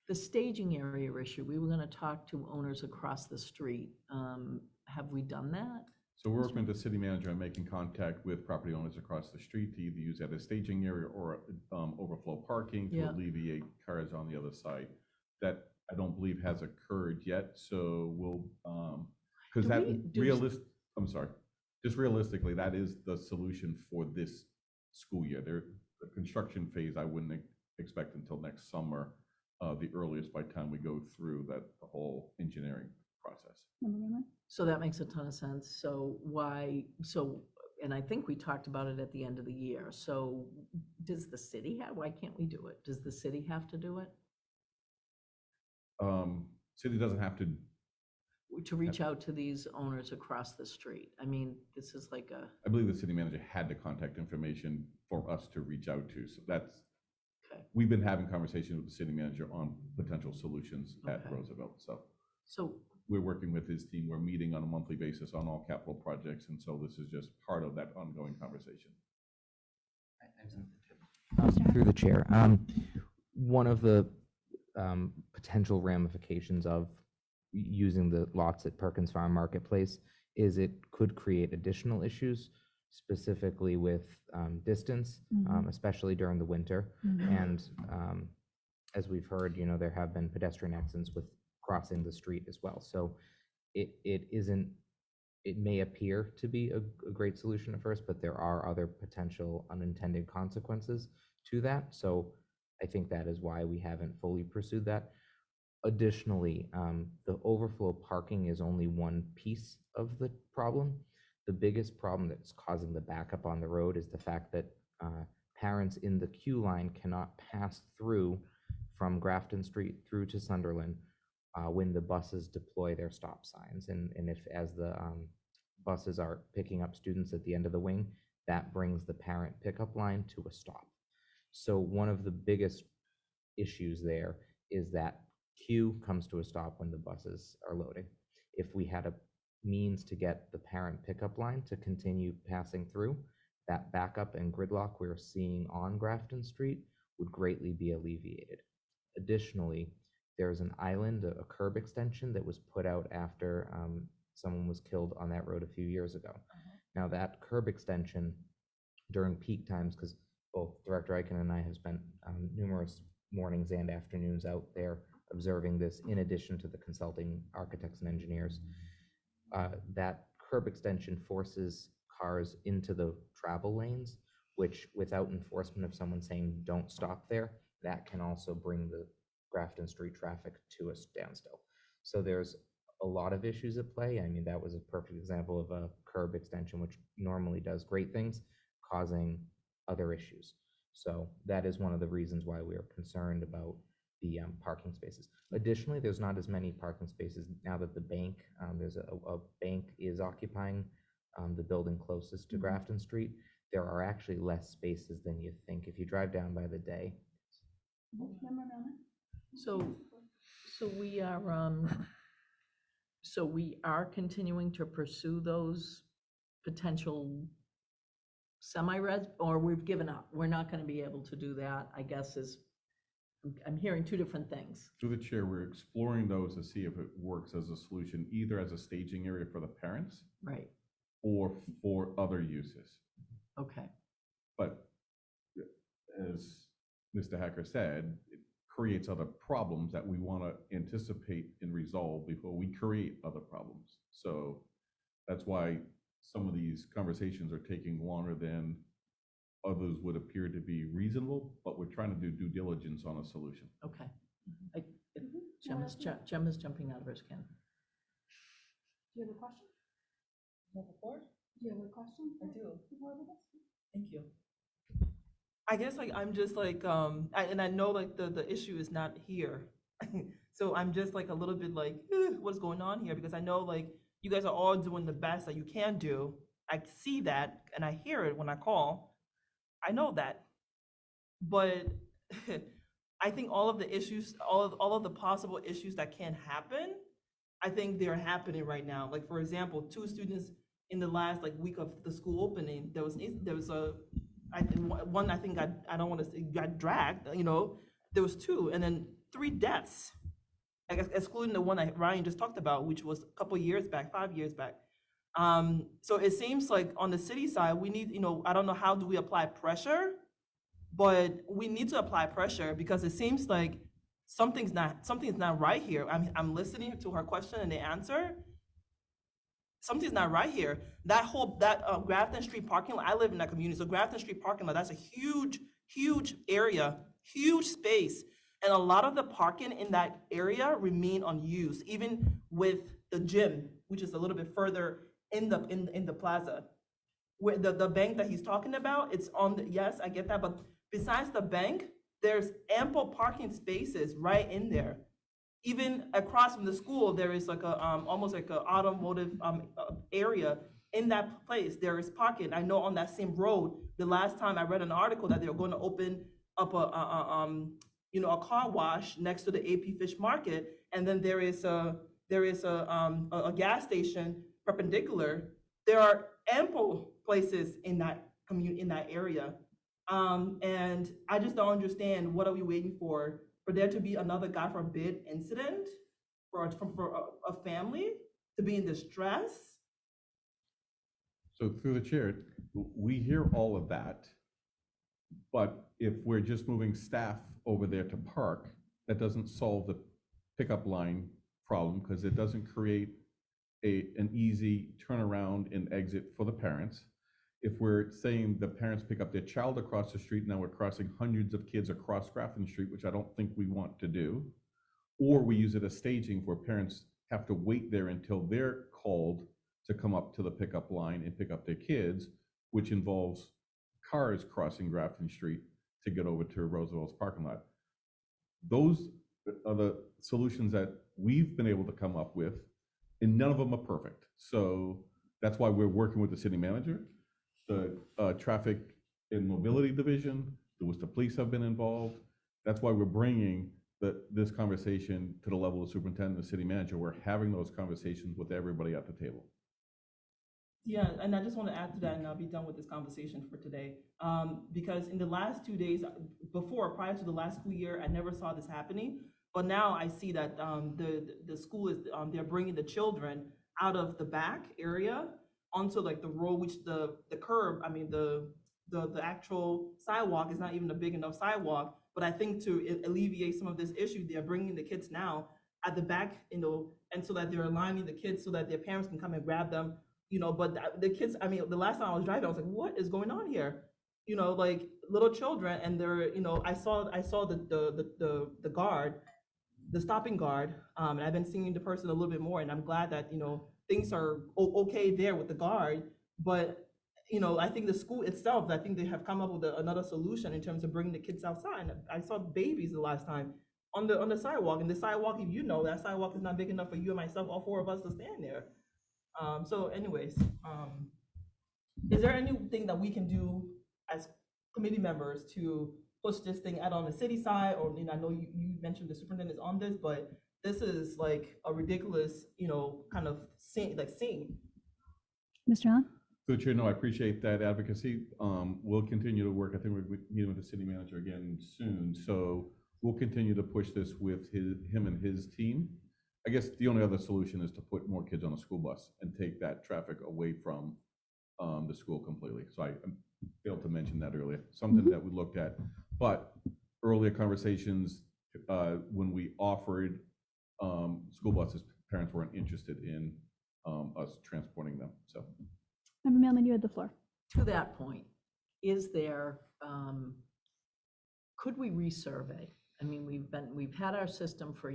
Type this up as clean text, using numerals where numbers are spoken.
The staging area issue, we were gonna talk to owners across the street. Have we done that? So we're working with the city manager and making contact with property owners across the street to either use that as staging area or overflow parking to Yeah. alleviate cars on the other side. That I don't believe has occurred yet, so we'll, because that I'm sorry, just realistically, that is the solution for this school year. The construction phase, I wouldn't expect until next summer, the earliest by the time we go through the whole engineering process. So that makes a ton of sense. So and I think we talked about it at the end of the year. So does the city why can't we do it? Does the city have to do it? City doesn't have to. To reach out to these owners across the street. I mean, this is like I believe the city manager had the contact information for us to reach out to. So that's, okay. We've been having conversations with the city manager on potential solutions at Roosevelt. So we're working with his team. We're meeting on a monthly basis on all capital projects. And so this is just part of that ongoing conversation. Through the chair. One of the potential ramifications of using the lots at Perkins Farm Marketplace is it could create additional issues, specifically with distance, especially during the winter. And as we've heard, there have been pedestrian accidents with crossing the street as well. So it may appear to be a great solution at first, but there are other potential unintended consequences to that. So I think that is why we haven't fully pursued that. Additionally, the overflow parking is only one piece of the problem. The biggest problem that's causing the backup on the road is the fact that parents in the queue line cannot pass through from Grafton Street through to Sunderland when the buses deploy their stop signs. And as the buses are picking up students at the end of the wing, that brings the parent pickup line to a stop. So one of the biggest issues there is that queue comes to a stop when the buses are loading. If we had a means to get the parent pickup line to continue passing through, that backup and gridlock we're seeing on Grafton Street would greatly be alleviated. Additionally, there's an island, a curb extension that was put out after someone was killed on that road a few years ago. Now that curb extension during peak times, because both Director Eichen and I have spent numerous mornings and afternoons out there observing this, in addition to the consulting architects and engineers, that curb extension forces cars into the travel lanes, which without enforcement of someone saying don't stop there, that can also bring the Grafton Street traffic to a standstill. So there's a lot of issues at play. I mean, that was a perfect example of a curb extension, which normally does great things, causing other issues. So that is one of the reasons why we are concerned about the parking spaces. Additionally, there's not as many parking spaces now that the bank, there's a bank is occupying the building closest to Grafton Street. There are actually less spaces than you think if you drive down by the day. So we are continuing to pursue those potential semi-res, or we've given up. We're not going to be able to do that, I guess. I'm hearing two different things. Through the chair, we're exploring those to see if it works as a solution, either as a staging area for the parents, right, or for other uses. Okay. But as Mr. Hacker said, it creates other problems that we want to anticipate and resolve before we create other problems. So that's why some of these conversations are taking longer than others would appear to be reasonable, but we're trying to do due diligence on a solution. Okay. Gemma's jumping out of her skin. Do you have a question? Do you have a floor? Do you have a question? I do. Thank you. I guess I'm just and I know the issue is not here. So I'm just a little bit what's going on here? Because I know you guys are all doing the best that you can do. I see that and I hear it when I call. I know that, but I think all of the issues, all of the possible issues that can happen, I think they're happening right now. Like for example, 2 students in the last week of the school opening, there was one I think I don't want to say got dragged. There was 2, and then 3 deaths, I guess excluding the one that Ryan just talked about, which was a couple years back, 5 years back. So it seems like on the city side, we need, I don't know how do we apply pressure, but we need to apply pressure because it seems like something's not right here. I'm listening to her question and the answer. Something's not right here. That Grafton Street parking lot, I live in that community, so Grafton Street parking lot, that's a huge area, huge space. And a lot of the parking in that area remain unused, even with the gym, which is a little bit further in the plaza. Where the bank that he's talking about, it's on the, yes, I get that, but besides the bank, there's ample parking spaces right in there. Even across from the school, there is like a almost like an automotive area. In that place, there is parking. I know on that same road, the last time I read an article that they were going to open up a car wash next to the AP Fish Market, and then there is a gas station perpendicular. There are ample places in that area, and I just don't understand, what are we waiting for there to be another, God forbid, incident for a family to be in distress? So through the chair, we hear all of that, but if we're just moving staff over there to park, that doesn't solve the pickup line problem because it doesn't create an easy turnaround and exit for the parents. If we're saying the parents pick up their child across the street, now we're crossing hundreds of kids across Grafton Street, which I don't think we want to do. Or we use it as staging where parents have to wait there until they're called to come up to the pickup line and pick up their kids, which involves cars crossing Grafton Street to get over to Roosevelt's parking lot. Those are the solutions that we've been able to come up with, and none of them are perfect. So that's why we're working with the city manager, the traffic and mobility division, the Worcester Police have been involved. That's why we're bringing this conversation to the level of superintendent and the city manager. We're having those conversations with everybody at the table. Yeah, and I just want to add to that, and I'll be done with this conversation for today. Because in the last 2 days, prior to the last school year, I never saw this happening. But now I see that the school is, they're bringing the children out of the back area onto like the road, which the curb, I mean, the actual sidewalk is not even a big enough sidewalk. But I think to alleviate some of this issue, they're bringing the kids now at the back, and so that they're aligning the kids so that their parents can come and grab them. But the kids, I mean, the last time I was driving, I was like, what is going on here? Like little children, and they're, I saw the guard, the stopping guard, and I've been seeing the person a little bit more, and I'm glad that, things are okay there with the guard. But, I think the school itself, I think they have come up with another solution in terms of bringing the kids outside. And I saw babies the last time on the sidewalk, and the sidewalk, that sidewalk is not big enough for you and myself, all 4 of us to stand there. So anyways, is there anything that we can do as committee members to push this thing out on the city side? Or, I know you mentioned the superintendent is on this, but this is like a ridiculous, kind of scene. Mr. Allen? So Chair, no, I appreciate that advocacy. We'll continue to work. I think we're meeting with the city manager again soon. So we'll continue to push this with him and his team. I guess the only other solution is to put more kids on a school bus and take that traffic away from the school completely. So I failed to mention that earlier, something that we looked at. But earlier conversations, when we offered school buses, parents weren't interested in us transporting them. So, Member Mailman, you had the floor. To that point, is there, could we resurvey? I mean, we've had our system for